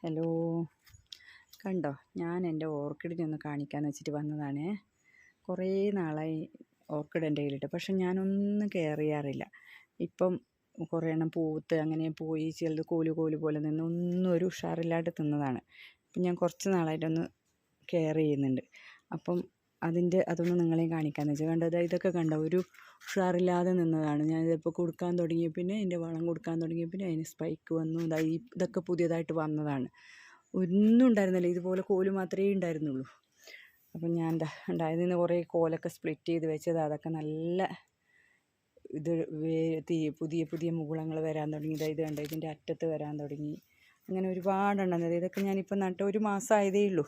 Hello, കണ്ടോ? ഞാൻ എൻ്റെ ഓർക്കിഡിനെ ഒന്ന് കാണിക്കാമെന്ന് വെച്ചിട്ട് വന്നതാണേ. കുറേ നാളായി ഓർക്കിഡ് എൻ്റെ കയ്യിലിട്ട്, പക്ഷെ ഞാനൊന്നും കെയർ ചെയ്യാറില്ല. ഇപ്പം കുറേ എണ്ണം പൂത്ത് അങ്ങനെ പോയി, ചിലത് കോല് പോലെ നിന്ന് ഒന്നും ഒരു ഉഷാറില്ലാണ്ട് തിന്നതാണ്. അപ്പം ഞാൻ കുറച്ച് നാളായിട്ടൊന്ന് കെയർ ചെയ്യുന്നുണ്ട്. അപ്പം അതൊന്ന് നിങ്ങളെയും കാണിക്കാമെന്ന് വെച്ചാൽ കണ്ടത് ഇതൊക്കെ കണ്ടോ, ഒരു ഉഷാറില്ലാതെ നിന്നതാണ്. ഞാനിതിപ്പോൾ കൊടുക്കാൻ തുടങ്ങിയ പിന്നെ അതിൻ്റെ വളം കൊടുക്കാൻ തുടങ്ങിയ പിന്നെ അതിന് സ്പൈക്ക് വന്നു. ഇതൊക്കെ പുതിയതായിട്ട് വന്നതാണ്. ഒന്നും ഉണ്ടായിരുന്നില്ല, ഇതുപോലെ കോല് മാത്രമേ ഉണ്ടായിരുന്നുള്ളൂ. അപ്പം ഞാൻ ഉണ്ടായതിൽ നിന്ന് കുറേ കോലൊക്കെ സ്പ്ലിറ്റ് ചെയ്ത് വെച്ചത്, അതൊക്കെ നല്ല പുതിയ മുകുളങ്ങൾ വരാൻ തുടങ്ങി. ഇത് കണ്ടോ, ഇതിൻ്റെ അറ്റത്ത് വരാൻ തുടങ്ങി. അങ്ങനെ ഒരുപാടെണ്ണം. ഇതൊക്കെ ഞാനിപ്പോൾ നട്ട് ഒരു മാസമായതേ ഉള്ളൂ.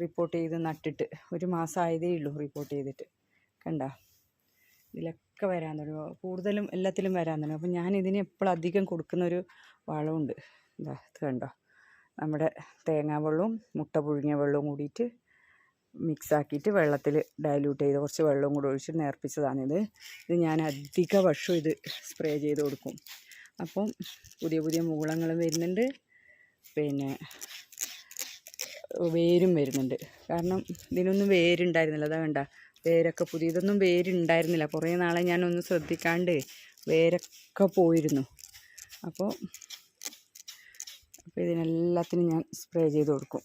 റിപ്പോർട്ട് ചെയ്ത് നട്ടിട്ട് ഒരു മാസമായതേ ഉള്ളൂ റിപ്പോർട്ട് ചെയ്തിട്ട്. കണ്ടോ, ഇതിലൊക്കെ വരാൻ തുടങ്ങി. കൂടുതലും എല്ലാത്തിലും വരാൻ തുടങ്ങി. അപ്പം ഞാൻ ഇതിന് എപ്പോഴും അധികം കൊടുക്കുന്നൊരു വളമുണ്ട്. ഇത് കണ്ടോ, നമ്മുടെ തേങ്ങാ വെള്ളവും മുട്ട പുഴുങ്ങിയ വെള്ളവും കൂടിയിട്ട് മിക്സാക്കിയിട്ട് വെള്ളത്തിൽ ഡയല്യൂട്ട് ചെയ്ത് കുറച്ച് വെള്ളവും കൂടി ഒഴിച്ച് നേർപ്പിച്ചതാണിത്. ഞാൻ അധിക വർഷം ഇത് സ്പ്രേ ചെയ്ത് കൊടുക്കും. അപ്പം പുതിയ മുകുളങ്ങളും വരുന്നുണ്ട്, പിന്നെ വേരും വരുന്നുണ്ട്. കാരണം ഇതിനൊന്നും വേരുണ്ടായിരുന്നില്ല. അതാ കണ്ട, വേരൊക്കെ ഇതൊന്നും വേരുണ്ടായിരുന്നില്ല. കുറേ നാളെ ഞാനൊന്ന് ശ്രദ്ധിക്കാണ്ട് വേരൊക്കെ പോയിരുന്നു. അപ്പോൾ ഇതിനെല്ലാത്തിനും ഞാൻ സ്പ്രേ ചെയ്ത് കൊടുക്കും.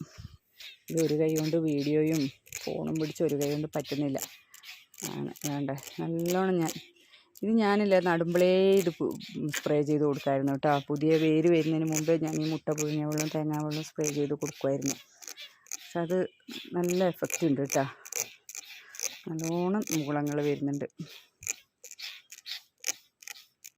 ഇത് ഒരു കൈ കൊണ്ട് വീഡിയോയും ഫോണും പിടിച്ച് ഒരു കൈ കൊണ്ട് പറ്റുന്നില്ല. വേണ്ട, നല്ലോണം ഞാനില്ല നടുമ്പളേ ഇത് സ്പ്രേ ചെയ്ത് കൊടുക്കായിരുന്നു കേട്ടോ. പുതിയ വേര് വരുന്നതിന് മുമ്പേ ഞാൻ ഈ മുട്ട പുഴുങ്ങിയ വെള്ളം തേങ്ങാ വെള്ളം സ്പ്രേ ചെയ്ത് കൊടുക്കുമായിരുന്നു. പക്ഷെ അത് നല്ല എഫക്റ്റ് ഉണ്ട് കേട്ടോ. നല്ലോണം മുകുളങ്ങൾ വരുന്നുണ്ട്.